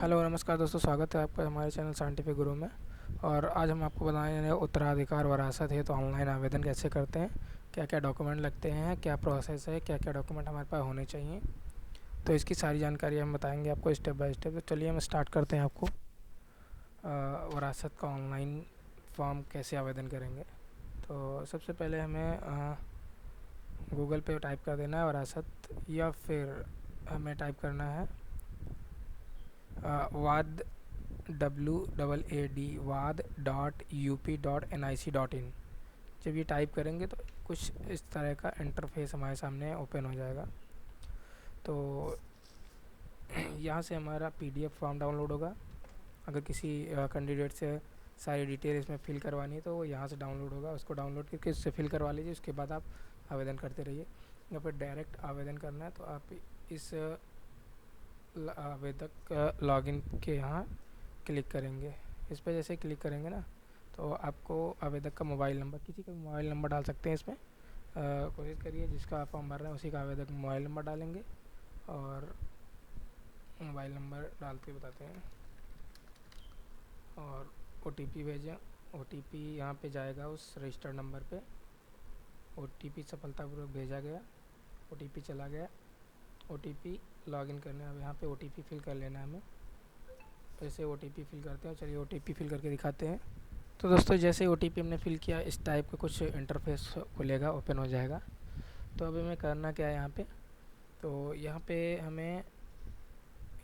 Hello नमस्कार दोस्तों, स्वागत है आपका हमारे चैनल साइंटिफिक गुरु में। और आज हम आपको बताएंगे उत्तराधिकार वरासत है तो ऑनलाइन आवेदन कैसे करते हैं, क्या क्या डॉक्यूमेंट लगते हैं, क्या प्रोसेस है, क्या क्या डॉक्यूमेंट हमारे पास होने चाहिए। तो इसकी सारी जानकारी हम बताएंगे आपको स्टेप बाय स्टेप। तो चलिए हम स्टार्ट करते हैं आपको वरासत का ऑनलाइन फॉर्म कैसे आवेदन करेंगे। तो सबसे पहले हमें गूगल पे टाइप कर देना है वरासत, या फिर हमें टाइप करना है वाद wad.up.nic.in। जब ये टाइप करेंगे तो कुछ इस तरह का इंटरफेस हमारे सामने ओपन हो जाएगा। तो यहाँ से हमारा पीडीएफ फॉर्म डाउनलोड होगा। अगर किसी कैंडिडेट से सारी डिटेल इसमें फिल करवानी है तो वो यहाँ से डाउनलोड होगा, उसको डाउनलोड करके इससे फिल करवा लीजिए। उसके बाद आप आवेदन करते रहिए। या फिर डायरेक्ट आवेदन करना है तो आप इस आवेदक लॉगिन के यहाँ क्लिक करेंगे। इस पर जैसे क्लिक करेंगे ना, तो आपको आवेदक का मोबाइल नंबर, किसी का भी मोबाइल नंबर डाल सकते हैं इसमें। कोशिश करिए जिसका आप फॉर्म भर रहे हैं उसी का आवेदक मोबाइल नंबर डालेंगे। और मोबाइल नंबर डालते बताते हैं और ओटीपी भेजें। ओटीपी यहाँ पे जाएगा उस रजिस्टर्ड नंबर पे। ओटीपी सफलतापूर्वक भेजा गया, ओटीपी चला गया। ओटीपी लॉगिन करने, अब यहाँ पे ओटीपी फिल कर लेना है हमें। ऐसे ओटीपी फिल करते हैं। चलिए ओटीपी फिल करके दिखाते हैं। तो दोस्तों जैसे ओटीपी हमने फिल किया, इस टाइप का कुछ इंटरफेस खुलेगा, ओपन हो जाएगा। तो अभी हमें करना क्या है यहाँ पे, तो यहाँ पे हमें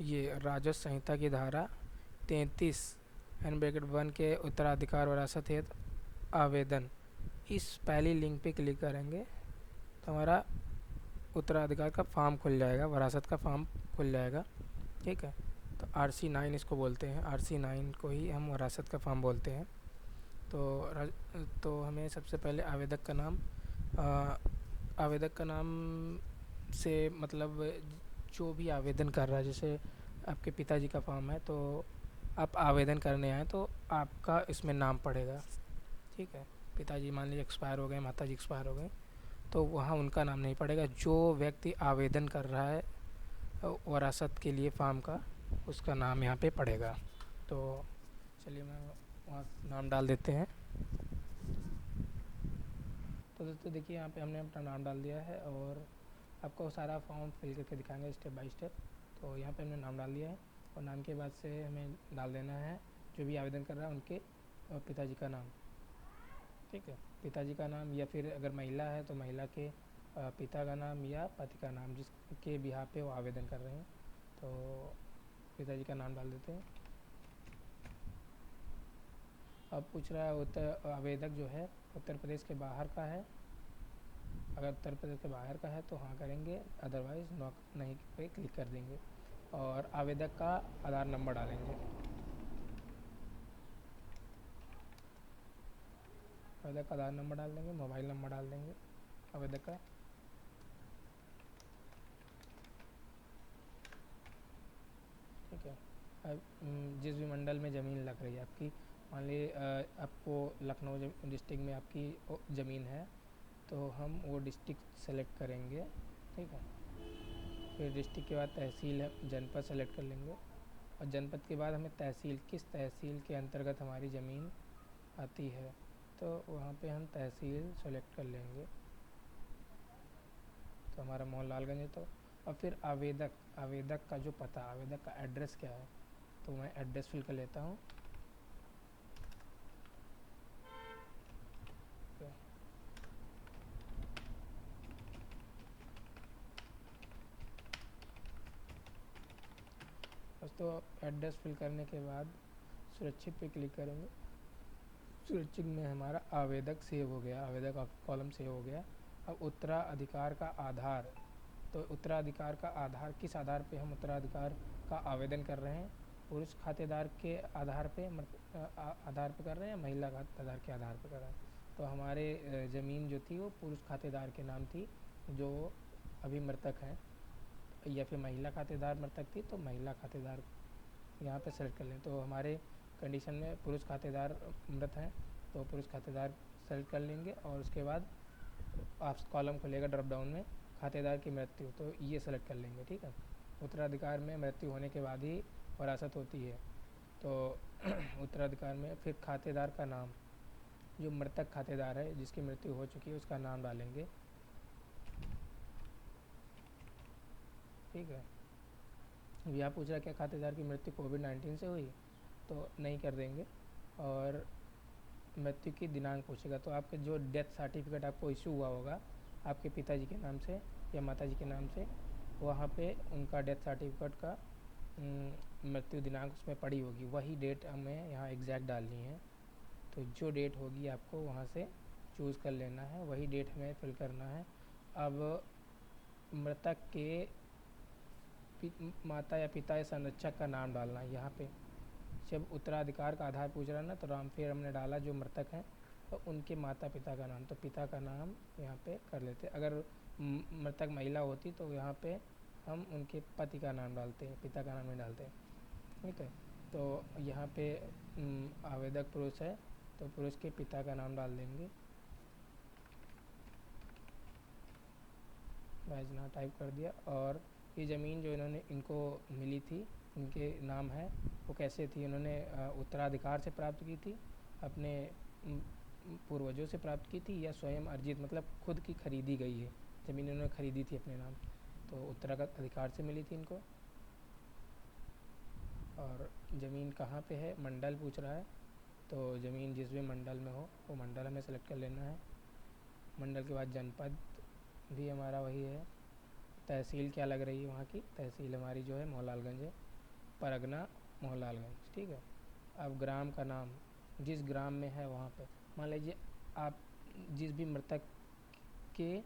ये राजस्व संहिता की धारा 33(1) के उत्तराधिकार वरासत हेतु आवेदन, इस पहली लिंक पे क्लिक करेंगे तो हमारा उत्तराधिकार का फॉर्म खुल जाएगा, वरासत का फॉर्म खुल जाएगा। ठीक है। तो RC9 इसको बोलते हैं, RC9 को ही हम वरासत का फॉर्म बोलते हैं। तो तो हमें सबसे पहले आवेदक का नाम से मतलब जो भी आवेदन कर रहा है, जैसे आपके पिताजी का फॉर्म है तो आप आवेदन करने आए तो आपका इसमें नाम पड़ेगा। ठीक है। पिताजी मान लीजिए एक्सपायर हो गए, माताजी एक्सपायर हो गए, तो वहाँ उनका नाम नहीं पड़ेगा। जो व्यक्ति आवेदन कर रहा है वरासत के लिए फॉर्म का, उसका नाम यहाँ पे पड़ेगा। तो चलिए मैं वहाँ नाम डाल देते हैं। तो दोस्तों देखिए यहाँ पे हमने अपना नाम डाल दिया है और आपको सारा फॉर्म फिल करके दिखाएंगे स्टेप बाय स्टेप। तो यहाँ पे हमने नाम डाल दिया है और नाम के बाद से हमें डाल देना है जो भी आवेदन कर रहा है उनके पिताजी का नाम। ठीक है। पिताजी का नाम, या फिर अगर महिला है तो महिला के पिता का नाम या पति का नाम, जिसके बिहार पे वो आवेदन कर रहे हैं। तो पिताजी का नाम डाल देते हैं। अब पूछ रहा है आवेदक जो है उत्तर प्रदेश के बाहर का है। अगर उत्तर प्रदेश के बाहर का है तो हाँ करेंगे, अदरवाइज़ नो नहीं पे क्लिक कर देंगे। और आवेदक का आधार नंबर डालेंगे। आवेदक का आधार नंबर डाल देंगे, मोबाइल नंबर डाल देंगे आवेदक का। ठीक है। अब जिस भी मंडल में ज़मीन लग रही है आपकी, मान लीजिए आपको लखनऊ डिस्ट्रिक्ट में आपकी ज़मीन है, तो हम वो डिस्ट्रिक्ट सेलेक्ट करेंगे। ठीक है। फिर डिस्ट्रिक्ट के बाद तहसील है, जनपद सेलेक्ट कर लेंगे। और जनपद के बाद हमें तहसील, किस तहसील के अंतर्गत हमारी ज़मीन आती है, तो वहाँ पे हम तहसील सेलेक्ट कर लेंगे। तो हमारा मोहनलालगंज है। तो और फिर आवेदक का जो पता, आवेदक का एड्रेस क्या है, तो मैं एड्रेस फिल कर लेता हूँ। बस तो एड्रेस फिल करने के बाद सुरक्षित पे क्लिक करेंगे। सुरक्षित में हमारा आवेदक सेव हो गया, आवेदक कॉलम सेव हो गया। अब उत्तराधिकार का आधार, तो उत्तराधिकार का आधार, किस आधार पे हम उत्तराधिकार का आवेदन कर रहे हैं, पुरुष खातेदार के आधार पे कर रहे हैं या महिला खातेदार के आधार पे कर रहे हैं। तो हमारे ज़मीन जो थी वो पुरुष खातेदार के नाम थी जो अभी मृतक हैं, या फिर महिला खातेदार मृतक थी तो महिला खातेदार यहाँ पे सेलेक्ट कर लें। तो हमारे कंडीशन में पुरुष खातेदार मृत हैं तो पुरुष खातेदार सेलेक्ट कर लेंगे। और उसके बाद आप कॉलम खुलेगा ड्रॉप डाउन में, खातेदार की मृत्यु, तो ये सेलेक्ट कर लेंगे। ठीक है। उत्तराधिकार में मृत्यु होने के बाद ही वरासत होती है। तो उत्तराधिकार में फिर खातेदार का नाम, जो मृतक खातेदार है जिसकी मृत्यु हो चुकी है उसका नाम डालेंगे। ठीक है। यह पूछ रहा है क्या खातेदार की मृत्यु कोविड-19 से हुई, तो नहीं कर देंगे। और मृत्यु की दिनांक पूछेगा, तो आपके जो डेथ सर्टिफिकेट आपको इशू हुआ होगा आपके पिताजी के नाम से या माताजी के नाम से, वहाँ पे उनका डेथ सर्टिफिकेट का मृत्यु दिनांक उसमें पड़ी होगी, वही डेट हमें यहाँ एग्जैक्ट डालनी है। तो जो डेट होगी आपको वहाँ से चूज़ कर लेना है, वही डेट हमें फिल करना है। अब मृतक के माता या पिता या संरक्षक का नाम डालना है यहाँ पे। जब उत्तराधिकार का आधार पूछ रहा है ना, तो फिर हमने डाला जो मृतक हैं और उनके माता पिता का नाम, तो पिता का नाम यहाँ पे कर लेते। अगर मृतक महिला होती तो यहाँ पे हम उनके पति का नाम डालते हैं, पिता का नाम नहीं डालते। ठीक है। तो यहाँ पे आवेदक पुरुष है तो पुरुष के पिता का नाम डाल देंगे। बैजना टाइप कर दिया। और ये ज़मीन जो इन्होंने इनको मिली थी, इनके नाम है, वो कैसे थी, इन्होंने उत्तराधिकार से प्राप्त की थी, अपने पूर्वजों से प्राप्त की थी, या स्वयं अर्जित मतलब खुद की खरीदी गई है ज़मीन, इन्होंने खरीदी थी अपने नाम, तो उत्तराधिकार से मिली थी इनको। और ज़मीन कहाँ पे है, मंडल पूछ रहा है, तो ज़मीन जिस भी मंडल में हो वो मंडल हमें सेलेक्ट कर लेना है। मंडल के बाद जनपद भी हमारा वही है। तहसील क्या लग रही है वहाँ की, तहसील हमारी जो है मोहनलालगंज है, परगना मोहनलालगंज। ठीक है। अब ग्राम का नाम जिस ग्राम में है वहाँ पे, मान लीजिए आप जिस भी मृतक के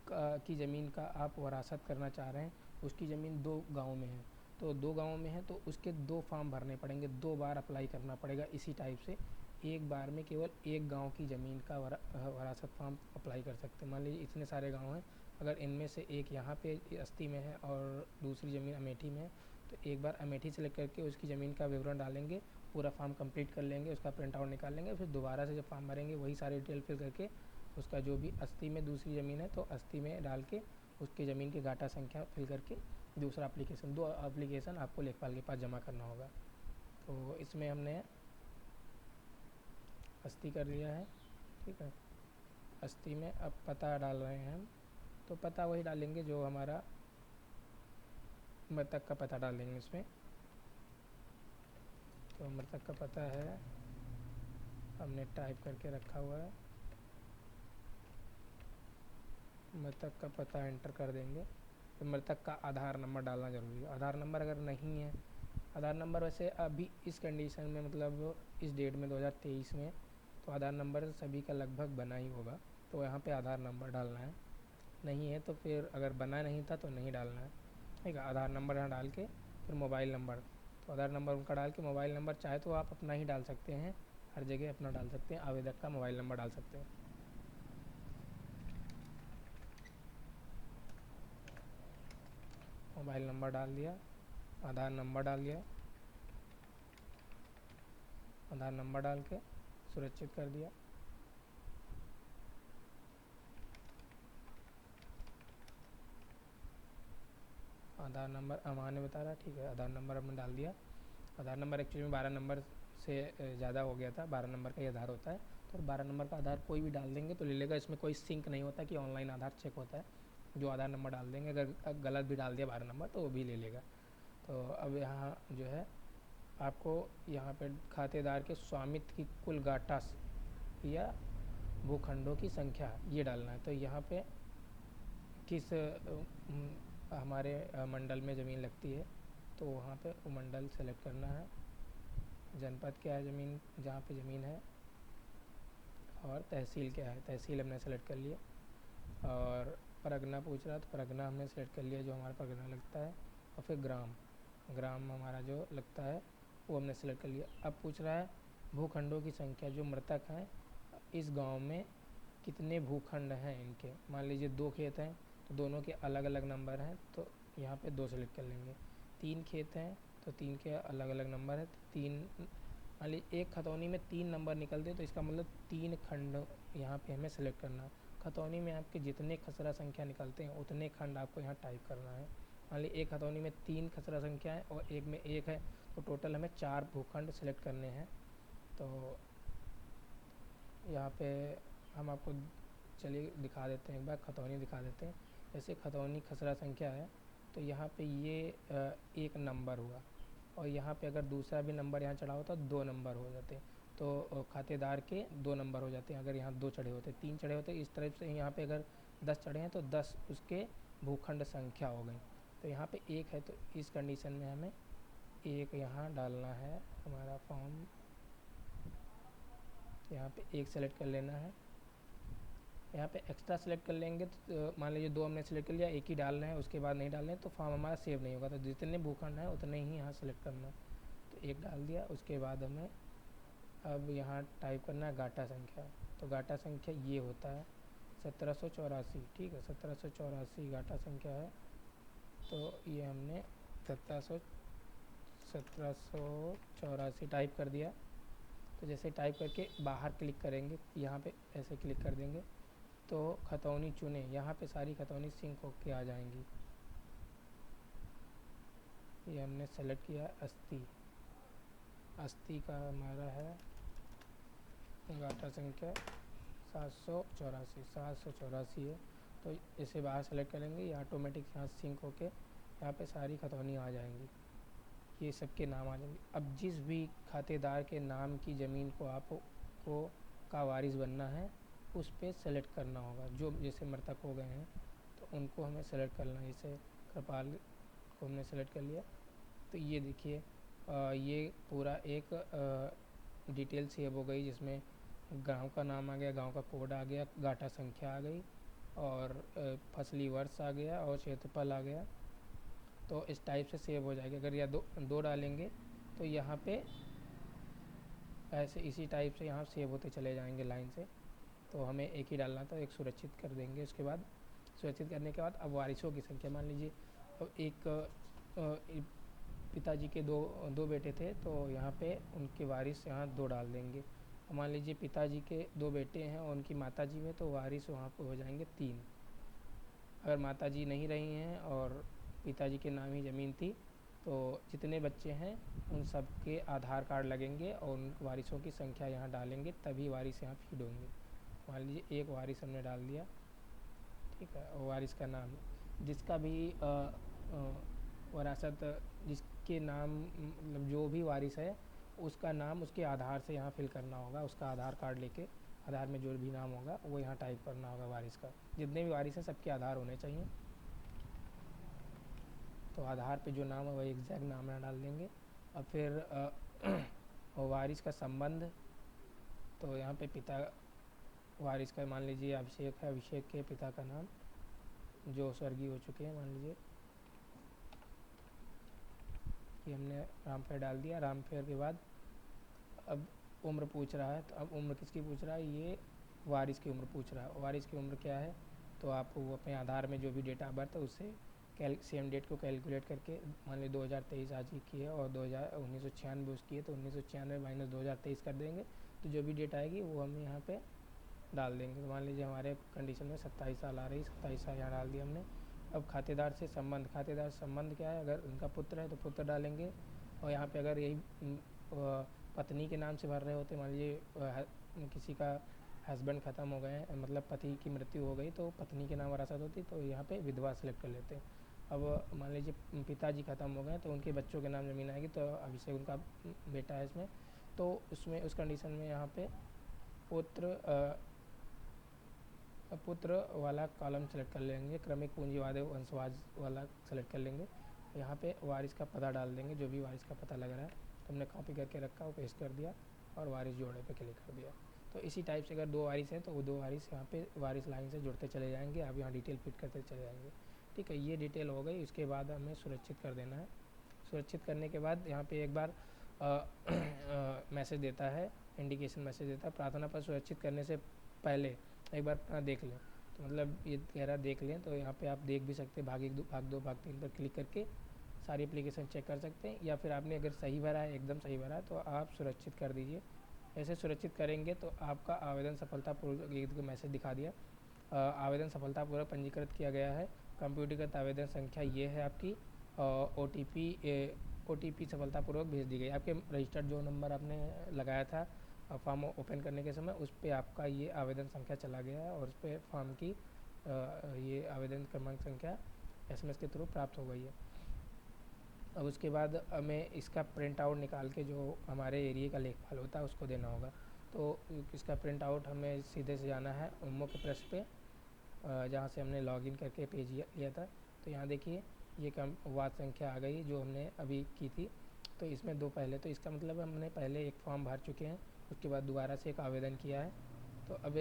की ज़मीन का आप वरासत करना चाह रहे हैं, उसकी ज़मीन 2 गाँव में है, तो 2 गाँव में है तो उसके 2 फॉर्म भरने पड़ेंगे, 2 बार अप्लाई करना पड़ेगा। इसी टाइप से एक बार में केवल एक गांव की ज़मीन का वरासत फॉर्म अप्लाई कर सकते हैं। मान लीजिए इतने सारे गांव हैं, अगर इनमें से एक यहाँ पे अस्ती में है और दूसरी ज़मीन अमेठी में है, तो एक बार अमेठी सेलेक्ट करके उसकी ज़मीन का विवरण डालेंगे, पूरा फॉर्म कंप्लीट कर लेंगे, उसका प्रिंट आउट निकाल लेंगे, फिर दोबारा से जब फॉर्म भरेंगे वही सारी डिटेल फिल करके उसका जो भी अस्ती में दूसरी ज़मीन है तो अस्ती में डाल के उसकी ज़मीन की घाटा संख्या फिल करके दूसरा एप्लीकेशन, 2 एप्लीकेशन आपको लेखपाल के पास जमा करना होगा। तो इसमें हमने अस्ती कर लिया है। ठीक है। अस्ती में अब पता डाल रहे हैं हम, तो पता वही डालेंगे जो हमारा मृतक का पता डाल देंगे इसमें। तो मृतक का पता है हमने टाइप करके रखा हुआ है, मृतक का पता एंटर कर देंगे। तो मृतक का आधार नंबर डालना ज़रूरी है। आधार नंबर अगर नहीं है, आधार नंबर वैसे अभी इस कंडीशन में मतलब इस डेट में 2023 में तो आधार नंबर सभी का लगभग बना ही होगा, तो यहाँ पे आधार नंबर डालना है। नहीं है तो फिर अगर बना नहीं था तो नहीं डालना है। ठीक है। आधार नंबर यहाँ डाल के फिर मोबाइल नंबर, तो आधार नंबर उनका डाल के मोबाइल नंबर चाहे तो आप अपना ही डाल सकते हैं, हर जगह अपना डाल सकते हैं, आवेदक का मोबाइल नंबर डाल सकते हैं। मोबाइल नंबर डाल दिया, आधार नंबर डाल दिया, आधार नंबर डाल के सुरक्षित कर दिया। आधार नंबर अमान्य बता रहा है। ठीक है। आधार नंबर हमने डाल दिया। आधार नंबर एक्चुअली में 12 नंबर से ज़्यादा हो गया था, 12 नंबर का ही आधार होता है, तो 12 नंबर का आधार कोई भी डाल देंगे तो ले लेगा। इसमें कोई सिंक नहीं होता कि ऑनलाइन आधार चेक होता है, जो आधार नंबर डाल देंगे, अगर गलत भी डाल दिया 12 नंबर तो वो भी ले लेगा। तो अब यहाँ जो है आपको यहाँ पे खातेदार के स्वामित्व की कुल गाटा या भूखंडों की संख्या ये डालना है। तो यहाँ पे किस हमारे मंडल में ज़मीन लगती है तो वहाँ पे वो मंडल सेलेक्ट करना है। जनपद क्या है ज़मीन जहाँ पे ज़मीन है, और तहसील क्या है, तहसील हमने सेलेक्ट कर लिया। और परगना पूछ रहा तो परगना हमने सेलेक्ट कर लिया जो हमारा परगना लगता है। और फिर ग्राम, ग्राम हमारा जो लगता है वो हमने सेलेक्ट कर लिया। अब पूछ रहा है भूखंडों की संख्या, जो मृतक हैं इस गांव में कितने भूखंड हैं इनके। मान लीजिए 2 खेत हैं तो दोनों के अलग अलग नंबर हैं, तो यहाँ पे 2 सेलेक्ट कर लेंगे। 3 खेत हैं तो 3 के अलग अलग नंबर है, तो 3, मान लीजिए एक खतौनी में 3 नंबर निकलते तो इसका मतलब 3 खंड यहाँ पे हमें सेलेक्ट करना है। खतौनी में आपके जितने खसरा संख्या निकलते हैं उतने खंड आपको यहाँ टाइप करना है। मान लीजिए एक खतौनी में 3 खसरा संख्या है और एक में 1 है, तो टोटल हमें 4 भूखंड सेलेक्ट करने हैं। तो यहाँ पे हम आपको चलिए दिखा देते हैं, एक बार खतौनी दिखा देते हैं। जैसे खतौनी खसरा संख्या है, तो यहाँ पे ये एक नंबर हुआ, और यहाँ पे अगर दूसरा भी नंबर यहाँ चढ़ा होता तो 2 नंबर हो जाते। तो खातेदार के 2 नंबर हो जाते हैं अगर यहाँ 2 चढ़े होते, 3 चढ़े होते। इस तरह से यहाँ पे अगर 10 चढ़े हैं तो 10 उसके भूखंड संख्या हो गई। तो यहाँ पे 1 है, तो इस कंडीशन में हमें 1 यहाँ डालना है। हमारा फॉर्म यहाँ पे 1 सेलेक्ट कर लेना है। यहाँ पे एक्स्ट्रा सेलेक्ट कर लेंगे तो मान लीजिए 2 हमने सेलेक्ट कर लिया, 1 ही डालना है, उसके बाद नहीं डालना है तो फॉर्म हमारा सेव नहीं होगा। तो जितने भूखंड हैं उतने ही यहाँ सेलेक्ट करना है। तो 1 डाल दिया। उसके बाद हमें अब यहाँ टाइप करना है गाटा संख्या। तो गाटा संख्या ये होता है 1784, ठीक है, 1784 गाटा संख्या है। तो ये हमने 1784 टाइप कर दिया। तो जैसे टाइप करके बाहर क्लिक करेंगे, यहाँ पे ऐसे क्लिक कर देंगे तो खतौनी चुने, यहाँ पे सारी खतौनी सिंक होके आ जाएंगी। ये हमने सेलेक्ट किया अस्थि। अस्थि का हमारा है गाटा संख्या 784 है। तो इसे बाहर सेलेक्ट करेंगे, ये ऑटोमेटिक यहाँ सिंक होके यहाँ पे सारी खतौनी आ जाएंगी, ये सबके नाम आ जाएंगे। अब जिस भी खातेदार के नाम की ज़मीन को आपको का वारिस बनना है उस पर सेलेक्ट करना होगा। जो जैसे मृतक हो गए हैं तो उनको हमें सेलेक्ट करना है। जैसे कृपाल को हमने सेलेक्ट कर लिया। तो ये देखिए ये पूरा एक डिटेल सेव हो गई, जिसमें गांव का नाम आ गया, गांव का कोड आ गया, गाटा संख्या आ गई, और फसली वर्ष आ गया, और क्षेत्रफल आ गया। तो इस टाइप से सेव हो जाएगी। अगर या दो डालेंगे तो यहाँ पे ऐसे इसी टाइप से यहाँ सेव होते चले जाएंगे लाइन से। तो हमें एक ही डालना था, एक सुरक्षित कर देंगे। उसके बाद सुरक्षित करने के बाद अब वारिसों की संख्या मान लीजिए, अब एक पिताजी के दो बेटे थे, तो यहाँ पे उनके वारिस यहाँ 2 डाल देंगे। मान लीजिए पिताजी के 2 बेटे हैं और उनकी माताजी में, तो वारिस वहाँ पे हो जाएंगे 3। अगर माताजी नहीं रही हैं और पिताजी के नाम ही ज़मीन थी, तो जितने बच्चे हैं उन सब के आधार कार्ड लगेंगे और उन वारिसों की संख्या यहाँ डालेंगे, तभी वारिस यहाँ फीड होंगे। मान लीजिए 1 वारिस हमने डाल दिया, ठीक है, और वारिस का नाम जिसका भी वरासत, जिसके नाम मतलब जो भी वारिस है उसका नाम उसके आधार से यहाँ फिल करना होगा। उसका आधार कार्ड लेके आधार में जो भी नाम होगा वो यहाँ टाइप करना होगा वारिस का। जितने भी वारिस हैं सबके आधार होने चाहिए। तो आधार पे जो नाम है वही एग्जैक्ट नाम यहाँ डाल देंगे। और फिर वारिस का संबंध, तो यहाँ पे पिता वारिस का मान लीजिए अभिषेक है, अभिषेक के पिता का नाम जो स्वर्गीय हो चुके हैं, मान लीजिए कि हमने रामफेर डाल दिया। रामफेर के बाद अब उम्र पूछ रहा है, तो अब उम्र किसकी पूछ रहा है, ये वारिस की उम्र पूछ रहा है। वारिस की उम्र क्या है, तो आप वो अपने आधार में जो भी डेट ऑफ बर्थ है उससे सेम डेट को कैलकुलेट करके, मान ली 2023 आज ही की है और 1996 उसकी है, तो 1996 माइनस 2023 कर देंगे। तो जो भी डेट आएगी वो हम यहाँ पे डाल देंगे। तो मान लीजिए हमारे कंडीशन में 27 साल आ रही, 27 साल यहाँ डाल दिया हमने। अब खातेदार से संबंध, खातेदार संबंध क्या है, अगर उनका पुत्र है तो पुत्र डालेंगे। और यहाँ पे अगर यही पत्नी के नाम से भर रहे होते, मान लीजिए किसी का हस्बैंड ख़त्म हो गए, मतलब पति की मृत्यु हो गई, तो पत्नी के नाम वरासत होती, तो यहाँ पे विधवा सेलेक्ट कर लेते हैं। अब मान लीजिए पिताजी ख़त्म हो गए तो उनके बच्चों के नाम ज़मीन आएगी, तो अभिषेक उनका बेटा है इसमें, तो उसमें उस कंडीशन में यहाँ पे पुत्र वाला कॉलम सेलेक्ट कर लेंगे, क्रमिक पूंजीवाद वंशवाद वाला सेलेक्ट कर लेंगे। यहाँ पे वारिस का पता डाल देंगे, जो भी वारिस का पता लग रहा है। तो हमने कॉपी करके रखा, वो पेस्ट कर दिया और वारिस जोड़े पे क्लिक कर दिया। तो इसी टाइप से अगर 2 वारिस हैं तो वो 2 वारिस यहाँ पे वारिस लाइन से जुड़ते चले जाएंगे। आप यहाँ डिटेल फिट करते चले जाएंगे, ठीक है। ये डिटेल हो गई। उसके बाद हमें सुरक्षित कर देना है। सुरक्षित करने के बाद यहाँ पे एक बार मैसेज देता है, इंडिकेशन मैसेज देता है, प्रार्थना पर सुरक्षित करने से पहले एक बार अपना देख लें। तो मतलब ये कह रहा देख लें, तो यहाँ पे आप देख भी सकते हैं, भाग 1, भाग 2, भाग 3 पर क्लिक करके सारी एप्लीकेशन चेक कर सकते हैं। या फिर आपने अगर सही भरा है, एकदम सही भरा है, तो आप सुरक्षित कर दीजिए। ऐसे सुरक्षित करेंगे तो आपका आवेदन सफलतापूर्वक, एक मैसेज दिखा दिया, आवेदन सफलतापूर्वक पंजीकृत किया गया है। कंप्यूटरगत आवेदन संख्या ये है आपकी, OTP OTP सफलतापूर्वक भेज दी गई। आपके रजिस्टर्ड जो नंबर आपने लगाया था फॉर्म ओपन करने के समय, उस पर आपका ये आवेदन संख्या चला गया है और उस पर फॉर्म की ये आवेदन क्रमांक संख्या SMS के थ्रू प्राप्त हो गई है। अब उसके बाद हमें इसका प्रिंट आउट निकाल के जो हमारे एरिया का लेखपाल होता है उसको देना होगा। तो इसका प्रिंट आउट हमें सीधे से जाना है मुख्य पृष्ठ पे, जहाँ से हमने लॉगिन करके पेज लिया था। तो यहाँ देखिए ये कम वार्ड संख्या आ गई जो हमने अभी की थी। तो इसमें दो पहले, तो इसका मतलब हमने पहले एक फॉर्म भर चुके हैं, उसके बाद दोबारा से एक आवेदन किया है। तो अब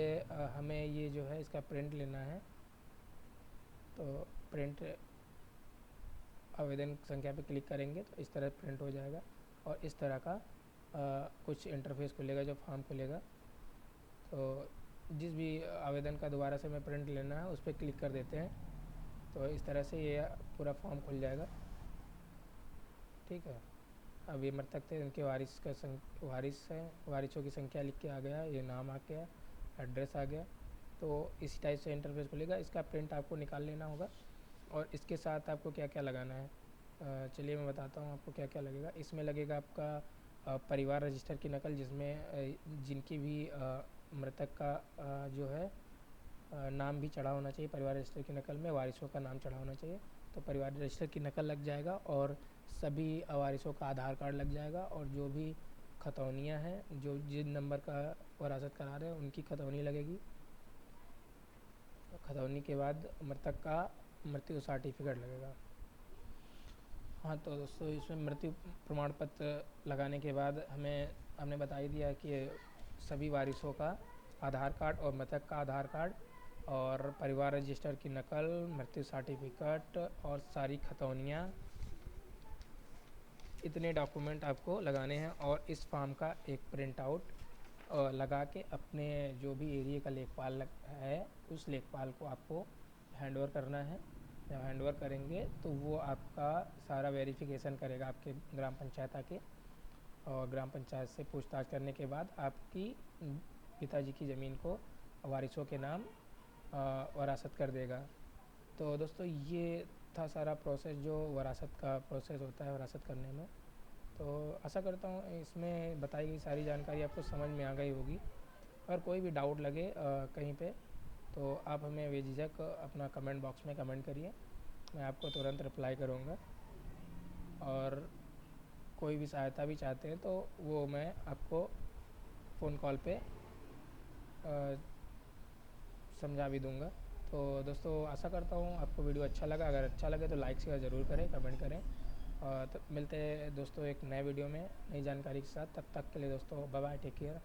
हमें ये जो है इसका प्रिंट लेना है। तो प्रिंट आवेदन संख्या पे क्लिक करेंगे तो इस तरह प्रिंट हो जाएगा और इस तरह का कुछ इंटरफेस खुलेगा जो फॉर्म खुलेगा। तो जिस भी आवेदन का दोबारा से हमें प्रिंट लेना है उस पर क्लिक कर देते हैं तो इस तरह से ये पूरा फॉर्म खुल जाएगा। ठीक है, अब ये मृतक थे, इनके वारिस का वारिस है, वारिसों की संख्या लिख के आ गया, ये नाम आ गया, एड्रेस आ गया। तो इसी टाइप से इंटरफेस खुलेगा। इसका प्रिंट आपको निकाल लेना होगा और इसके साथ आपको क्या क्या लगाना है, चलिए मैं बताता हूँ आपको क्या क्या लगेगा। इसमें लगेगा आपका परिवार रजिस्टर की नकल, जिसमें जिनकी भी मृतक का जो है नाम भी चढ़ा होना चाहिए। परिवार रजिस्टर की नकल में वारिसों का नाम चढ़ा होना चाहिए, तो परिवार रजिस्टर की नकल लग जाएगा और सभी वारिसों का आधार कार्ड लग जाएगा और जो भी खतौनियाँ हैं, जो जिन नंबर का वरासत करा रहे हैं उनकी खतौनी लगेगी। खतौनी के बाद मृतक का मृत्यु सर्टिफिकेट लगेगा। हाँ, तो दोस्तों इसमें मृत्यु प्रमाण पत्र लगाने के बाद हमने बता ही दिया कि सभी वारिसों का आधार कार्ड और मृतक का आधार कार्ड और परिवार रजिस्टर की नकल, मृत्यु सर्टिफिकेट और सारी खतौनियाँ, इतने डॉक्यूमेंट आपको लगाने हैं और इस फॉर्म का एक प्रिंट आउट लगा के अपने जो भी एरिया का लेखपाल है उस लेखपाल को आपको हैंडओवर करना है। जब हैंडओवर करेंगे तो वो आपका सारा वेरिफिकेशन करेगा आपके ग्राम पंचायत आके, और ग्राम पंचायत से पूछताछ करने के बाद आपकी पिताजी की ज़मीन को वारिसों के नाम वरासत कर देगा। तो दोस्तों ये था सारा प्रोसेस जो वरासत का प्रोसेस होता है वरासत करने में। तो आशा करता हूँ इसमें बताई गई सारी जानकारी आपको समझ में आ गई होगी। अगर कोई भी डाउट लगे कहीं पे तो आप हमें बेझिझक अपना कमेंट बॉक्स में कमेंट करिए, मैं आपको तुरंत रिप्लाई करूँगा। और कोई भी सहायता भी चाहते हैं तो वो मैं आपको फ़ोन कॉल पे समझा भी दूँगा। तो दोस्तों आशा करता हूँ आपको वीडियो अच्छा लगा। अगर अच्छा लगे तो लाइक शेयर ज़रूर करें, कमेंट करें। तो मिलते हैं दोस्तों एक नए वीडियो में नई जानकारी के साथ। तब तक के लिए दोस्तों बाय बाय, टेक केयर।